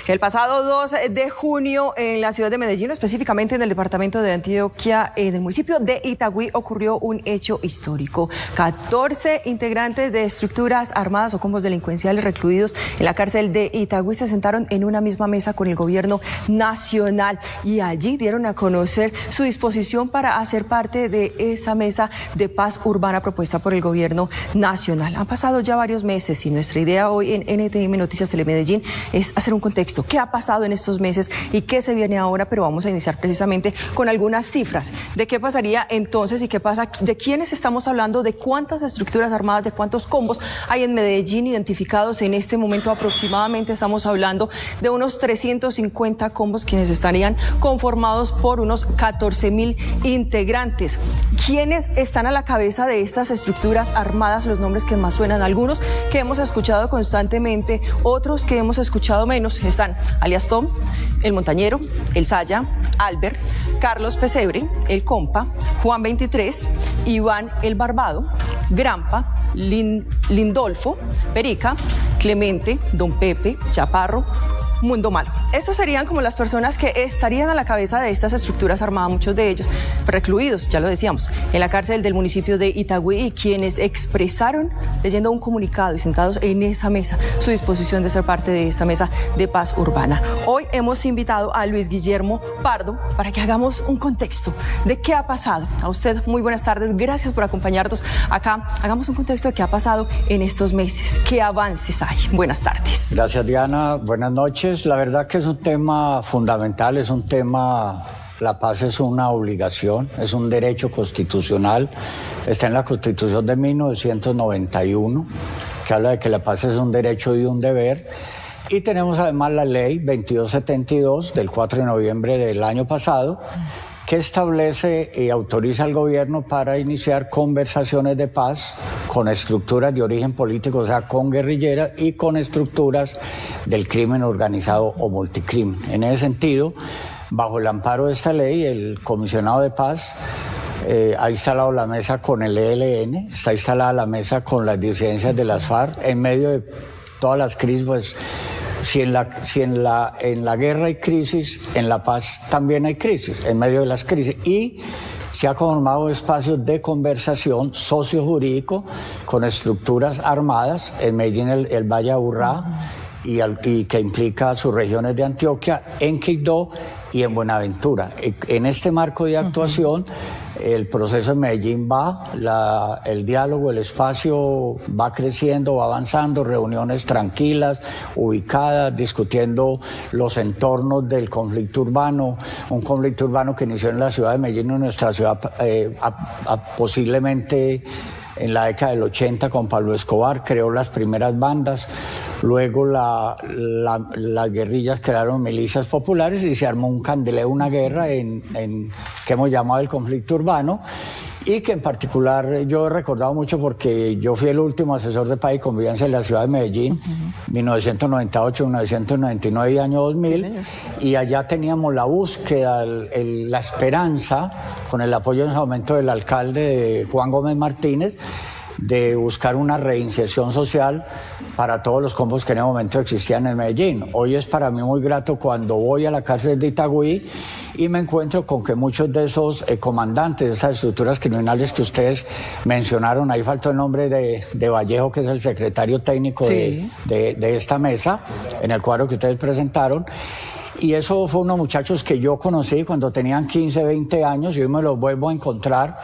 El pasado 2 de junio en la ciudad de Medellín, específicamente en el departamento de Antioquia, en el municipio de Itagüí, ocurrió un hecho histórico. 14 integrantes de estructuras armadas o combos delincuenciales recluidos en la cárcel de Itagüí se sentaron en una misma mesa con el gobierno nacional y allí dieron a conocer su disposición para hacer parte de esa mesa de paz urbana propuesta por el gobierno nacional. Han pasado ya varios meses y nuestra idea hoy en NTM Noticias Telemedellín es hacer un contexto. ¿Qué ha pasado en estos meses y qué se viene ahora? Pero vamos a iniciar precisamente con algunas cifras de qué pasaría entonces y qué pasa, de quiénes estamos hablando, de cuántas estructuras armadas, de cuántos combos hay en Medellín identificados en este momento. Aproximadamente estamos hablando de unos 350 combos quienes estarían conformados por unos 14.000 integrantes. ¿Quiénes están a la cabeza de estas estructuras armadas? Los nombres que más suenan, algunos que hemos escuchado constantemente, otros que hemos escuchado menos. Están alias Tom, el Montañero, el Saya, Albert, Carlos Pesebre, el Compa, Juan 23, Iván el Barbado, Grampa, Lindolfo, Perica, Clemente, Don Pepe, Chaparro, Mundo Malo. Estos serían como las personas que estarían a la cabeza de estas estructuras armadas, muchos de ellos recluidos, ya lo decíamos, en la cárcel del municipio de Itagüí, y quienes expresaron, leyendo un comunicado y sentados en esa mesa, su disposición de ser parte de esta mesa de paz urbana. Hoy hemos invitado a Luis Guillermo Pardo para que hagamos un contexto de qué ha pasado. A usted, muy buenas tardes, gracias por acompañarnos acá. Hagamos un contexto de qué ha pasado en estos meses, qué avances hay. Buenas tardes. Gracias, Diana, buenas noches. La verdad que es un tema fundamental, es un tema, la paz es una obligación, es un derecho constitucional, está en la Constitución de 1991, que habla de que la paz es un derecho y un deber, y tenemos además la ley 2272 del 4 de noviembre del año pasado, que establece y autoriza al gobierno para iniciar conversaciones de paz con estructuras de origen político, o sea, con guerrilleras y con estructuras del crimen organizado o multicrimen. En ese sentido, bajo el amparo de esta ley, el comisionado de paz ha instalado la mesa con el ELN, está instalada la mesa con las disidencias de las FARC, en medio de todas las crisis, pues, si en la guerra hay crisis, en la paz también hay crisis, en medio de las crisis. Y se ha conformado espacios de conversación sociojurídico con estructuras armadas, en Medellín el Valle de Aburrá, y que implica sus regiones de Antioquia, en Quibdó y en Buenaventura. En este marco de actuación, el proceso en Medellín el diálogo, el espacio va creciendo, va avanzando, reuniones tranquilas, ubicadas, discutiendo los entornos del conflicto urbano, un conflicto urbano que inició en la ciudad de Medellín, en nuestra ciudad, posiblemente en la década del 80 con Pablo Escobar, creó las primeras bandas. Luego las guerrillas crearon milicias populares y se armó un candeleo, una guerra que hemos llamado el conflicto urbano, y que en particular yo he recordado mucho porque yo fui el último asesor de paz y convivencia en la ciudad de Medellín, 1998, 1999 y año 2000, y allá teníamos la búsqueda, la esperanza, con el apoyo en ese momento del alcalde Juan Gómez Martínez, de buscar una reinserción social para todos los combos que en ese momento existían en Medellín. Hoy es para mí muy grato cuando voy a la cárcel de Itagüí y me encuentro con que muchos de esos comandantes de esas estructuras criminales que ustedes mencionaron, ahí faltó el nombre de Vallejo, que es el secretario técnico de esta mesa, en el cuadro que ustedes presentaron. Y eso fue unos muchachos que yo conocí cuando tenían 15, 20 años y hoy me los vuelvo a encontrar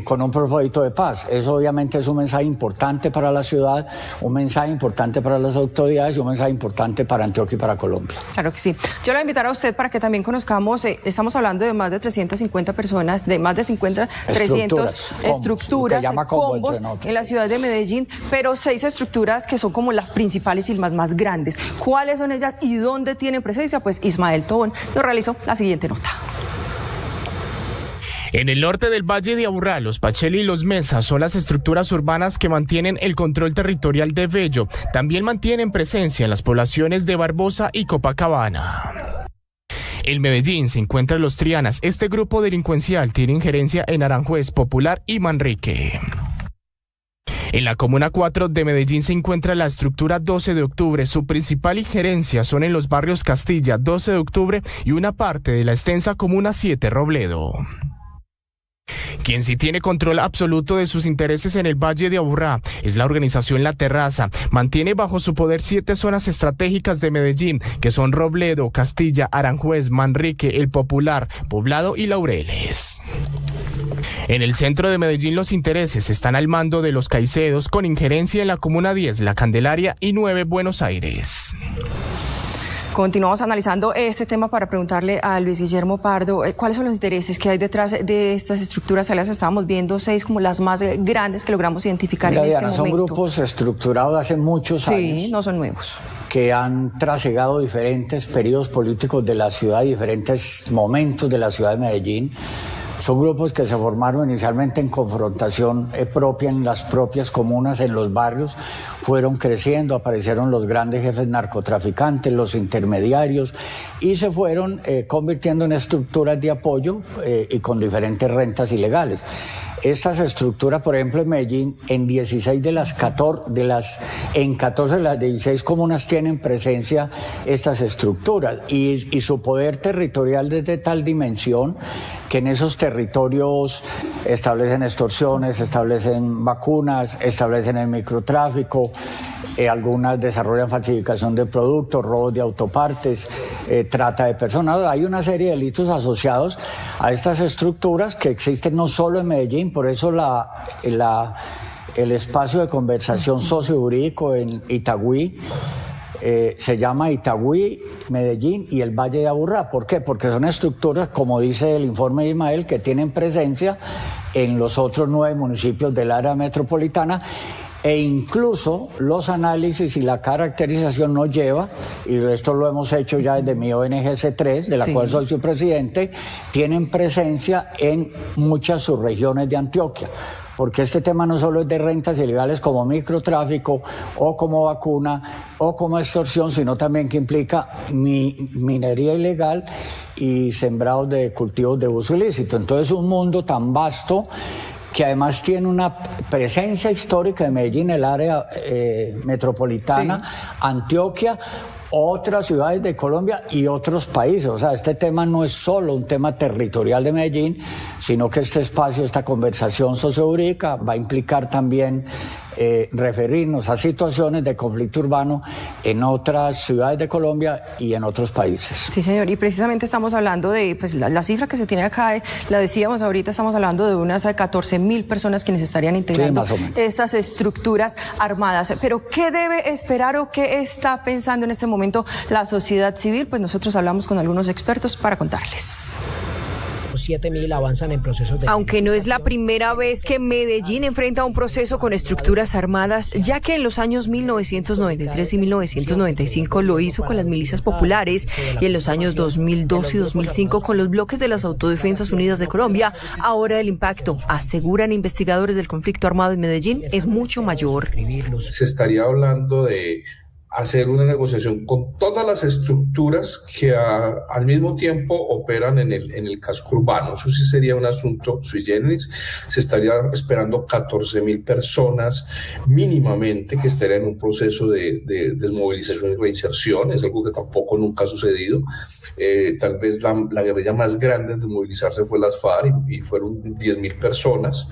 con un propósito de paz. Eso obviamente es un mensaje importante para la ciudad, un mensaje importante para las autoridades y un mensaje importante para Antioquia y para Colombia. Claro que sí. Yo le voy a invitar a usted para que también conozcamos, estamos hablando de más de 350 personas, de más de 300 estructuras, combos en la ciudad de Medellín, pero 6 estructuras que son como las principales y las más grandes. ¿Cuáles son ellas y dónde tienen presencia? Pues Ismael Tobón nos realizó la siguiente nota. En el norte del Valle de Aburrá, los Pacheli y los Mesa son las estructuras urbanas que mantienen el control territorial de Bello. También mantienen presencia en las poblaciones de Barbosa y Copacabana. En Medellín se encuentran los Trianas. Este grupo delincuencial tiene injerencia en Aranjuez, Popular y Manrique. En la Comuna 4 de Medellín se encuentra la estructura 12 de octubre. Su principal injerencia son en los barrios Castilla, 12 de octubre y una parte de la extensa Comuna 7 Robledo. Quien sí tiene control absoluto de sus intereses en el Valle de Aburrá es la organización La Terraza. Mantiene bajo su poder 7 zonas estratégicas de Medellín, que son Robledo, Castilla, Aranjuez, Manrique, El Popular, Poblado y Laureles. En el centro de Medellín los intereses están al mando de los Caicedos, con injerencia en la Comuna 10, La Candelaria y 9 Buenos Aires. Continuamos analizando este tema para preguntarle a Luis Guillermo Pardo cuáles son los intereses que hay detrás de estas estructuras. Ya las estábamos viendo 6 como las más grandes que logramos identificar. Mira, en Diana, este momento. Son grupos estructurados hace muchos años. Sí, no son nuevos. Que han trasegado diferentes periodos políticos de la ciudad y diferentes momentos de la ciudad de Medellín. Son grupos que se formaron inicialmente en confrontación propia en las propias comunas, en los barrios, fueron creciendo, aparecieron los grandes jefes narcotraficantes, los intermediarios, y se fueron convirtiendo en estructuras de apoyo y con diferentes rentas ilegales. Estas estructuras, por ejemplo, en Medellín, en 14 de las 16 comunas tienen presencia estas estructuras y su poder territorial es de tal dimensión que en esos territorios establecen extorsiones, establecen vacunas, establecen el microtráfico, algunas desarrollan falsificación de productos, robos de autopartes, trata de personas. Hay una serie de delitos asociados a estas estructuras que existen no solo en Medellín, por eso el espacio de conversación sociojurídico en Itagüí se llama Itagüí, Medellín y el Valle de Aburrá. ¿Por qué? Porque son estructuras, como dice el informe de Ismael, que tienen presencia en los otros 9 municipios del área metropolitana, e incluso los análisis y la caracterización nos lleva, y esto lo hemos hecho ya desde mi ONG C3, de la cual soy su presidente, tienen presencia en muchas subregiones de Antioquia. Porque este tema no solo es de rentas ilegales como microtráfico o como vacuna o como extorsión, sino también que implica minería ilegal y sembrados de cultivos de uso ilícito. Entonces, un mundo tan vasto que además tiene una presencia histórica de Medellín, el área metropolitana, Antioquia, otras ciudades de Colombia y otros países. O sea, este tema no es solo un tema territorial de Medellín, sino que este espacio, esta conversación sociojurídica va a implicar también referirnos a situaciones de conflicto urbano en otras ciudades de Colombia y en otros países. Sí, señor, y precisamente estamos hablando de pues, la cifra que se tiene acá, la decíamos ahorita, estamos hablando de unas 14.000 personas quienes estarían integrando estas estructuras armadas. Pero ¿qué debe esperar o qué está pensando en este momento la sociedad civil? Pues nosotros hablamos con algunos expertos para contarles. 7.000 avanzan en procesos de... Aunque no es la primera vez que Medellín enfrenta un proceso con estructuras armadas, ya que en los años 1993 y 1995 lo hizo con las milicias populares y en los años 2002 y 2005 con los bloques de las Autodefensas Unidas de Colombia, ahora el impacto, aseguran investigadores del conflicto armado en Medellín, es mucho mayor. Se estaría hablando de hacer una negociación con todas las estructuras que al mismo tiempo operan en el casco urbano. Eso sí sería un asunto sui generis. Se estaría esperando 14.000 personas mínimamente que estarían en un proceso de desmovilización y reinserción. Es algo que tampoco nunca ha sucedido. Tal vez la guerrilla más grande en desmovilizarse fue las FARC y fueron 10.000 personas.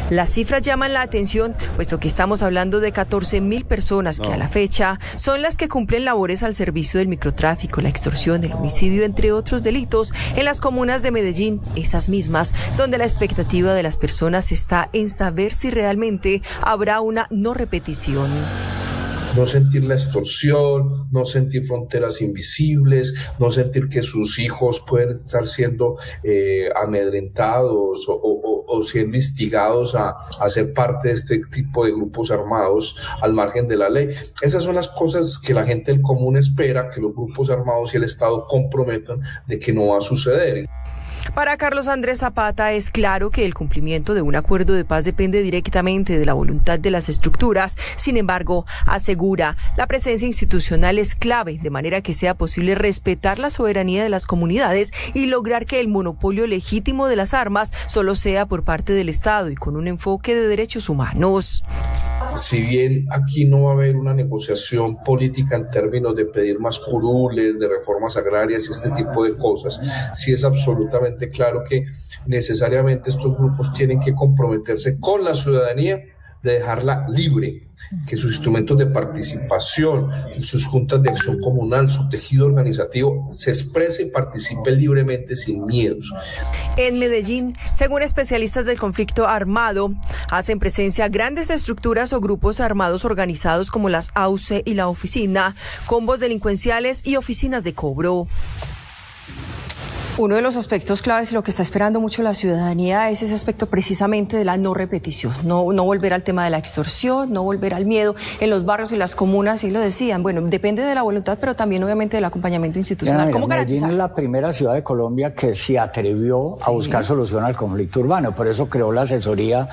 Las cifras llaman la atención, puesto que estamos hablando de 14.000 personas que a la fecha son las que cumplen labores al servicio del microtráfico, la extorsión, el homicidio, entre otros delitos, en las comunas de Medellín, esas mismas donde la expectativa de las personas está en saber si realmente habrá una no repetición. No sentir la extorsión, no sentir fronteras invisibles, no sentir que sus hijos pueden estar siendo amedrentados o siendo instigados a ser parte de este tipo de grupos armados al margen de la ley. Esas son las cosas que la gente del común espera, que los grupos armados y el Estado comprometan de que no va a suceder. Para Carlos Andrés Zapata es claro que el cumplimiento de un acuerdo de paz depende directamente de la voluntad de las estructuras. Sin embargo, asegura, la presencia institucional es clave, de manera que sea posible respetar la soberanía de las comunidades y lograr que el monopolio legítimo de las armas solo sea por parte del Estado y con un enfoque de derechos humanos. Si bien aquí no va a haber una negociación política en términos de pedir más curules, de reformas agrarias y este tipo de cosas, sí es absolutamente claro que necesariamente estos grupos tienen que comprometerse con la ciudadanía de dejarla libre, que sus instrumentos de participación, sus juntas de acción comunal, su tejido organizativo se exprese y participe libremente sin miedos. En Medellín, según especialistas del conflicto armado, hacen presencia grandes estructuras o grupos armados organizados como las AUCE y la Oficina, combos delincuenciales y oficinas de cobro. Uno de los aspectos claves y lo que está esperando mucho la ciudadanía es ese aspecto precisamente de la no repetición, no volver al tema de la extorsión, no volver al miedo en los barrios y las comunas, y lo decían, bueno, depende de la voluntad, pero también obviamente del acompañamiento institucional. ¿Cómo Medellín es la primera ciudad de Colombia que se atrevió a buscar solución al conflicto urbano, por eso creó la asesoría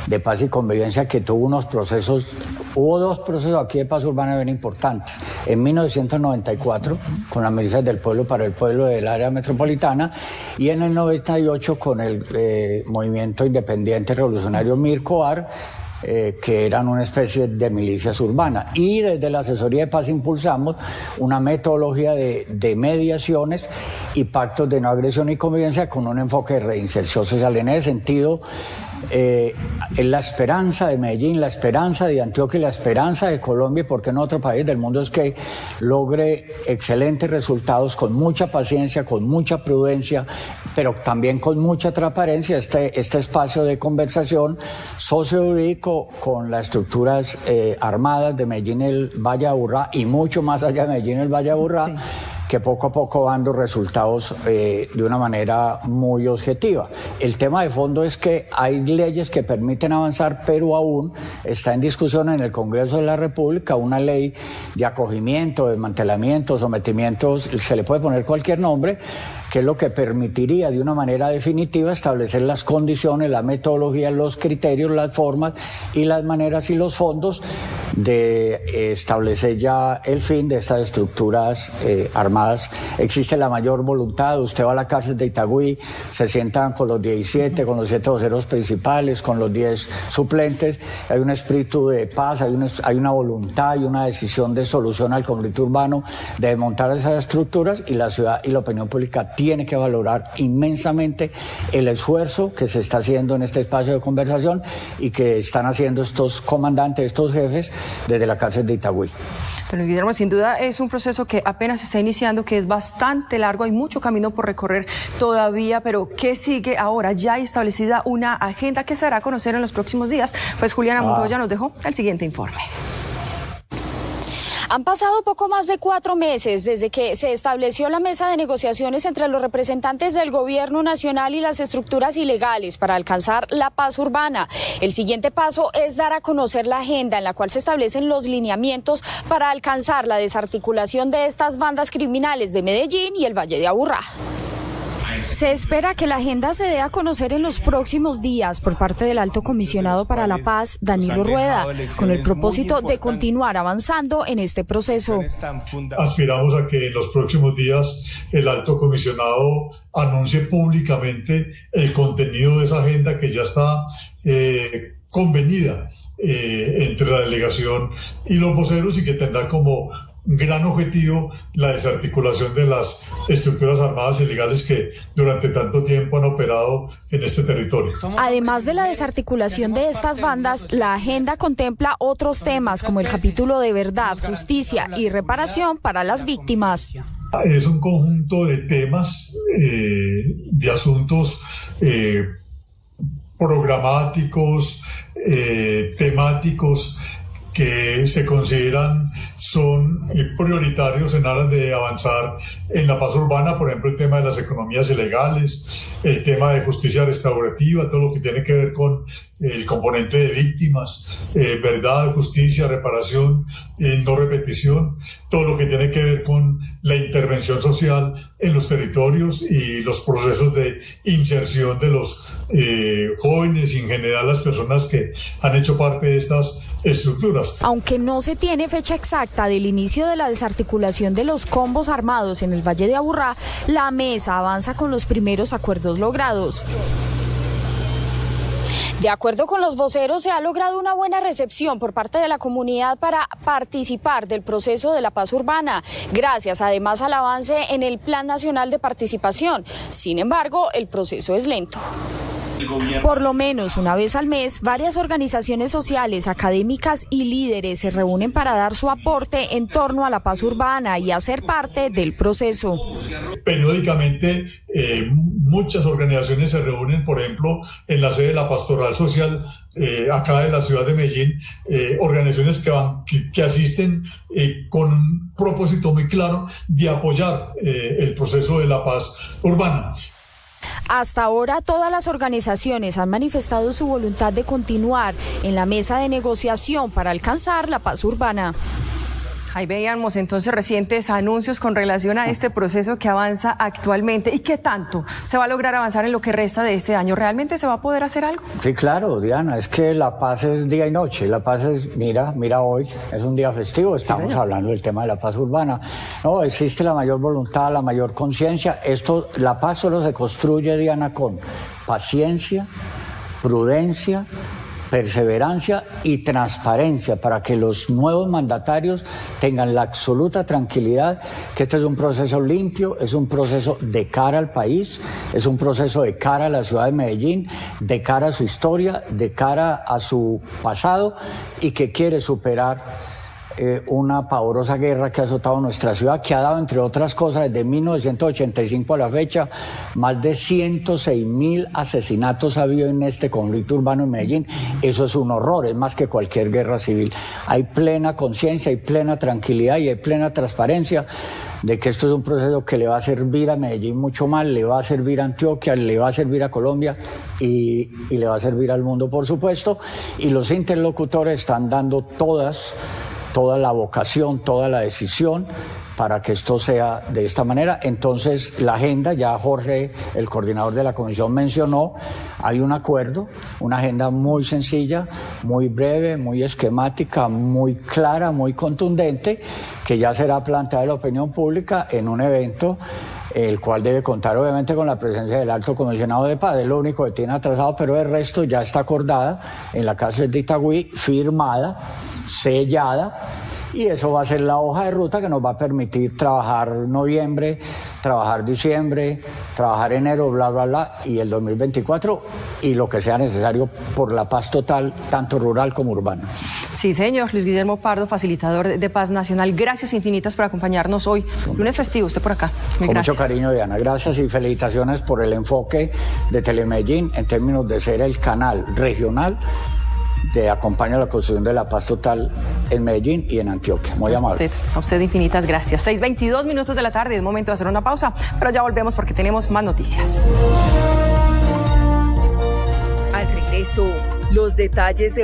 de paz y convivencia, que tuvo hubo dos procesos aquí de paz urbana bien importantes. En 1994, con las milicias del pueblo para el pueblo del área metropolitana, y en el 98 con el movimiento independiente revolucionario Mircoar, que eran una especie de milicias urbanas. Y desde la asesoría de paz impulsamos una metodología de mediaciones y pactos de no agresión y convivencia con un enfoque de reinserción social. En ese sentido, la esperanza de Medellín, la esperanza de Antioquia y la esperanza de Colombia, y por qué no otro país del mundo, es que logre excelentes resultados con mucha paciencia, con mucha prudencia, pero también con mucha transparencia. Este espacio de conversación sociojurídico con las estructuras armadas de Medellín, el Valle de Aburrá, y mucho más allá de Medellín, el Valle de Aburrá, sí, que poco a poco van dando resultados de una manera muy objetiva. El tema de fondo es que hay leyes que permiten avanzar, pero aún está en discusión en el Congreso de la República una ley de acogimiento, desmantelamiento, sometimiento, se le puede poner cualquier nombre, que es lo que permitiría de una manera definitiva establecer las condiciones, la metodología, los criterios, las formas y las maneras y los fondos de establecer ya el fin de estas estructuras armadas. Existe la mayor voluntad. Usted va a la cárcel de Itagüí, se sientan con los 17, con los 7 voceros principales, con los 10 suplentes, hay un espíritu de paz, hay una voluntad y una decisión de solución al conflicto urbano, de desmontar esas estructuras, y la ciudad y la opinión pública tiene que valorar inmensamente el esfuerzo que se está haciendo en este espacio de conversación y que están haciendo estos comandantes, estos jefes, desde la cárcel de Itagüí. Don Guillermo, sin duda es un proceso que apenas se está iniciando, que es bastante largo, hay mucho camino por recorrer todavía, pero ¿qué sigue ahora? Ya hay establecida una agenda que se dará a conocer en los próximos días. Pues Juliana Montoya nos dejó el siguiente informe. Han pasado poco más de 4 meses desde que se estableció la mesa de negociaciones entre los representantes del gobierno nacional y las estructuras ilegales para alcanzar la paz urbana. El siguiente paso es dar a conocer la agenda en la cual se establecen los lineamientos para alcanzar la desarticulación de estas bandas criminales de Medellín y el Valle de Aburrá. Se espera que la agenda se dé a conocer en los próximos días por parte del Alto Comisionado para la Paz, Danilo Rueda, con el propósito de continuar avanzando en este proceso. Aspiramos a que en los próximos días el Alto Comisionado anuncie públicamente el contenido de esa agenda que ya está convenida entre la delegación y los voceros, y que tendrá como gran objetivo la desarticulación de las estructuras armadas ilegales que durante tanto tiempo han operado en este territorio. Además de la desarticulación de estas bandas, la agenda contempla otros temas como el capítulo de verdad, justicia y reparación para las víctimas. Es un conjunto de temas, de asuntos programáticos, temáticos, que se consideran son prioritarios en aras de avanzar en la paz urbana. Por ejemplo, el tema de las economías ilegales, el tema de justicia restaurativa, todo lo que tiene que ver con el componente de víctimas, verdad, justicia, reparación, no repetición, todo lo que tiene que ver con la intervención social en los territorios y los procesos de inserción de los jóvenes y en general las personas que han hecho parte de estas estructuras. Aunque no se tiene fecha exacta del inicio de la desarticulación de los combos armados en el Valle de Aburrá, la mesa avanza con los primeros acuerdos logrados. De acuerdo con los voceros, se ha logrado una buena recepción por parte de la comunidad para participar del proceso de la paz urbana, gracias además al avance en el Plan Nacional de Participación. Sin embargo, el proceso es lento. Por lo menos una vez al mes, varias organizaciones sociales, académicas y líderes se reúnen para dar su aporte en torno a la paz urbana y hacer parte del proceso. Periódicamente, muchas organizaciones se reúnen, por ejemplo, en la sede de la Pastoral Social, acá de la ciudad de Medellín, organizaciones que asisten con un propósito muy claro de apoyar el proceso de la paz urbana. Hasta ahora, todas las organizaciones han manifestado su voluntad de continuar en la mesa de negociación para alcanzar la paz urbana. Ahí veíamos entonces recientes anuncios con relación a este proceso que avanza actualmente. ¿Y qué tanto se va a lograr avanzar en lo que resta de este año? ¿Realmente se va a poder hacer algo? Sí, claro, Diana, es que la paz es día y noche. La paz es, mira hoy, es un día festivo, estamos hablando del tema de la paz urbana. No, existe la mayor voluntad, la mayor conciencia. La paz solo se construye, Diana, con paciencia, prudencia, perseverancia y transparencia para que los nuevos mandatarios tengan la absoluta tranquilidad que este es un proceso limpio, es un proceso de cara al país, es un proceso de cara a la ciudad de Medellín, de cara a su historia, de cara a su pasado y que quiere superar una pavorosa guerra que ha azotado nuestra ciudad, que ha dado, entre otras cosas, desde 1985 a la fecha, más de 106.000 asesinatos ha habido en este conflicto urbano en Medellín. Eso es un horror, es más que cualquier guerra civil. Hay plena conciencia, hay plena tranquilidad y hay plena transparencia de que esto es un proceso que le va a servir a Medellín mucho más, le va a servir a Antioquia, le va a servir a Colombia y le va a servir al mundo, por supuesto. Y los interlocutores están dando toda la vocación, toda la decisión para que esto sea de esta manera. Entonces, la agenda, ya Jorge, el coordinador de la comisión, mencionó, hay un acuerdo, una agenda muy sencilla, muy breve, muy esquemática, muy clara, muy contundente, que ya será planteada a la opinión pública en un evento el cual debe contar obviamente con la presencia del Alto Comisionado de Paz. Es lo único que tiene atrasado, pero el resto ya está acordada en la cárcel de Itagüí, firmada, sellada, y eso va a ser la hoja de ruta que nos va a permitir trabajar noviembre, trabajar diciembre, trabajar enero, bla, bla, bla, y el 2024, y lo que sea necesario por la paz total, tanto rural como urbana. Sí, señor. Luis Guillermo Pardo, facilitador de Paz Nacional, gracias infinitas por acompañarnos hoy. Lunes festivo, usted por acá. Con gracias. Mucho cariño, Diana. Gracias y felicitaciones por el enfoque de Telemedellín en términos de ser el canal regional que acompaña la construcción de la paz total en Medellín y en Antioquia. Muy amable. A usted infinitas gracias. 6:22 de la tarde, es momento de hacer una pausa, pero ya volvemos porque tenemos más noticias. Al regreso, los detalles de